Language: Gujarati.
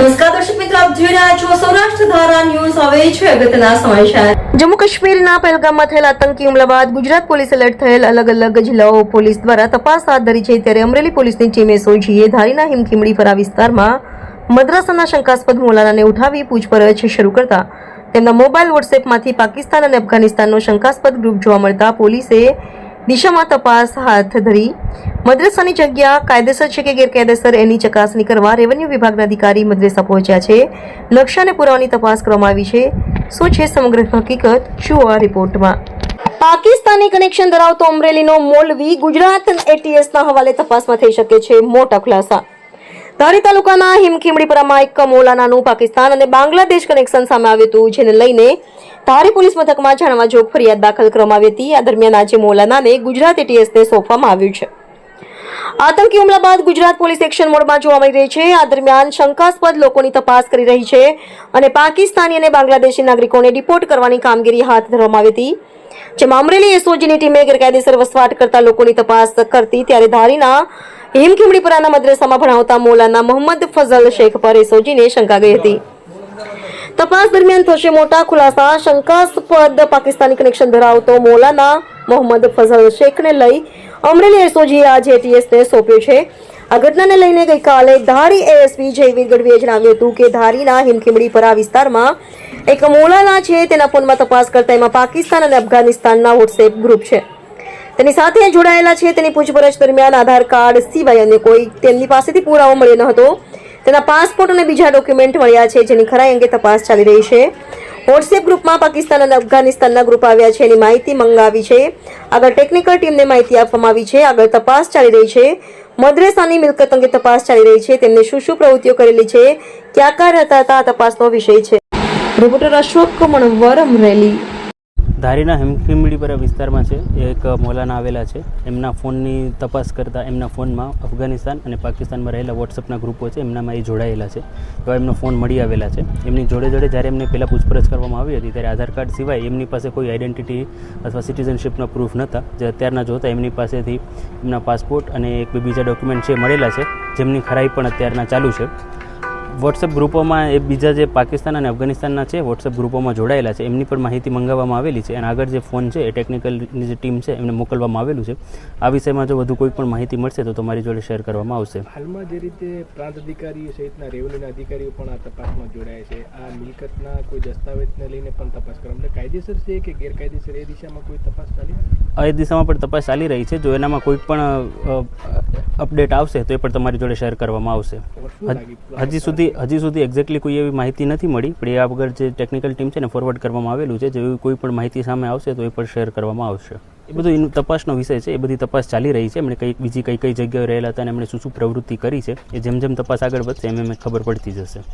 નમસ્કાર દર્શક મિત્રો, આપ જોઈ રહ્યા છો સૌરાષ્ટ્ર ધારા ન્યૂઝ. હવે છે અગત્યના સમાચાર. જમ્મુ કાશ્મીરના પહેલગામમાં થયેલ આતંકી હુમલા બાદ ગુજરાત પોલીસ એલર્ટ થયેલ અલગ અલગ જિલ્લાઓ પોલીસ દ્વારા તપાસ હાથ ધરી છે. ત્યારે અમરેલી પોલીસની ટીમે સોજીએ ધારીના હિમખીમડીપરા વિસ્તારમાં મદ્રાસાના શંકાસ્પદ મૌલાનાને ઉઠાવી પૂછપરછ શરૂ કરતા તેમના મોબાઈલ વોટ્સએપમાંથી પાકિસ્તાન અને અફઘાનિસ્તાનનો શંકાસ્પદ ગ્રુપ જોવા મળતા પોલીસે દિશામાં તપાસ હાથ ધરી મદ્રેસાની જગ્યા કાયદેસર છે કે ગેરકાયદેસર એની ચકાસણી કરવા રેવન્યુ વિભાગના અધિકારી મદ્રેસા પહોંચ્યા છે. નકશા અને પુરાવાની તપાસ કરવામાં આવી છે. શું છે સમગ્ર હકીકત, જુઓ આ રિપોર્ટમાં. પાકિસ્તાની કનેક્શન ધરાવતો અમરેલીનો મૌલવી ગુજરાત એટીએસના હવાલે તપાસમાં થઈ શકે છે મોટા ખુલાસા. ધારી તાલુકાના હિમખીમડીપરામાં એક મૌલાનાનું પાકિસ્તાન અને બાંગ્લાદેશ કનેક્શન સામે આવ્યું હતું, જેને લઈને ધારી પોલીસ મથકમાં જાણવા જોગ ફરિયાદ દાખલ કરવામાં આવી હતી. આ દરમિયાન આજે મૌલાનાને ગુજરાત એટીએસને સોંપવામાં આવ્યું છે. આતંકી હુમલા બાદ ગુજરાત પોલીસ એક્શન મોડમાં જોવા મળી રહી છે. આ દરમિયાન શંકાસ્પદ લોકોની તપાસ કરી રહી છે અને પાકિસ્તાની અને બાંગ્લાદેશી નાગરિકોને ડિપોર્ટ કરવાની કામગીરી હાથ ધરવામાં આવી હતી. જેમાં અમરેલી એસઓજીની ટીમે ગેરકાયદેસર વસવાટ કરતા લોકોની તપાસ કરતી ત્યારે ધારીના હિમખીમડીપરાના મદ્રેસામાં ભણાવતા મૌલાના મોહમ્મદ ફઝલ શેખ પર એસઓજીને શંકા ગઈ હતી. તપાસ દરમિયાન થશે મોટા ખુલાસા. શંકાસ્પદ પાકિસ્તાની કનેક્શન ધરાવતો મૌલાના મોહમ્મદ ફઝલ શેખને લઈ અમરેલી એસઓજીએ આજે એટીએસને સોંપ્યો છે. આ ઘટનાને લઈને ગઈકાલે ધારી એએસપી જયવીર ગઢવીએ જણાવ્યું હતું કે ધારીના હિમખીમડીપરા વિસ્તારમાં એક મૌલાના છે. તેના ફોનમાં તપાસ કરતા એમાં પાકિસ્તાન અને અફઘાનિસ્તાનના વોટ્સએપ ગ્રુપ છે. તેની સાથે જોડાયેલા છે. તેની પૂછપરછ દરમિયાન આધાર કાર્ડ સિવાય અન્ય કોઈ તેમની પાસેથી પુરાવો મળ્યો ન હતો. તેના પાસપોર્ટ અને બીજા ડોક્યુમેન્ટ મળ્યા છે, જેની ખરાઈ અંગે તપાસ ચાલી રહી છે. વોટ્સએપ ગ્રુપમાં પાકિસ્તાન અને અફઘાનિસ્તાનના ગ્રુપ આવ્યા છે એની માહિતી મંગાવી છે. આગળ ટેકનિકલ ટીમને માહિતી આપવામાં આવી છે. આગળ તપાસ ચાલી રહી છે. મદ્રેસાની મિલકત અંગે તપાસ ચાલી રહી છે. તેમને શું શું પ્રવૃત્તિઓ કરેલી છે, ક્યાં કાર્ય હતા, આ તપાસનો વિષય છે. રિપોર્ટર અશોક મણવર, અમરેલી. ધારીના હિમખીમડીપરા વિસ્તારમાં છે એક મૌલાના આવેલા છે. એમના ફોનની તપાસ કરતાં એમના ફોનમાં અફઘાનિસ્તાન અને પાકિસ્તાનમાં રહેલા વોટ્સઅપના ગ્રુપો છે, એમનામાં એ જોડાયેલા છે. તો એમનો ફોન મળી આવેલા છે. એમની જોડે જ્યારે એમને પહેલાં પૂછપરછ કરવામાં આવી હતી ત્યારે આધાર કાર્ડ સિવાય એમની પાસે કોઈ આઈડેન્ટિટી અથવા સિટીઝનશીપના પ્રૂફ નહોતા. જે અત્યારના જોતા એમની પાસેથી એમના પાસપોર્ટ અને એક બીજા ડોક્યુમેન્ટ છે મળેલા છે, જેમની ખરાઈ પણ અત્યારના ચાલુ છે. વોટ્સએપ ગ્રુપોમાં એ બીજા જે પાકિસ્તાન અને અફઘાનિસ્તાનના છે વોટ્સએપ ગ્રુપોમાં જોડાયેલા છે, એમની પણ માહિતી મંગાવવામાં આવેલી છે અને આગળ જે ફોન છે એ ટેકનિકલની જે ટીમ છે એમને મોકલવામાં આવેલું છે. આ વિષયમાં જો વધુ કોઈ પણ માહિતી મળશે તો તમારી જોડે શેર કરવામાં આવશે. હાલમાં જે રીતે પ્રાંત અધિકારીઓ સહિતના રેવન્યુના અધિકારીઓ પણ આ તપાસમાં જોડાયા છે. આ મિલકતના કોઈ દસ્તાવેજને લઈને પણ તપાસ કરવામાં એટલે કાયદેસર છે કે ગેરકાયદેસર એ દિશામાં કોઈ તપાસ ચાલી એ દિશામાં પણ તપાસ ચાલી રહી છે. જો એનામાં કોઈ પણ અપડેટ આવશે તો એ પણ તમારી જોડે શેર કરવામાં આવશે. હજી સુધી એક્ઝેક્ટલી કોઈ એવી માહિતી નથી મળી, પણ એ આગળ જે ટેકનિકલ ટીમ છે ને ફોરવર્ડ કરવામાં આવેલું છે. જેવી કોઈ પણ માહિતી સામે આવશે તો એ પણ શેર કરવામાં આવશે. એ બધું એનું તપાસનો વિષય છે. એ બધી તપાસ ચાલી રહી છે. એમણે બીજી કઈ જગ્યાએ રહેલા હતા અને એમણે શું પ્રવૃત્તિ કરી છે એ જેમ તપાસ આગળ વધશે એમ ખબર પડતી જશે.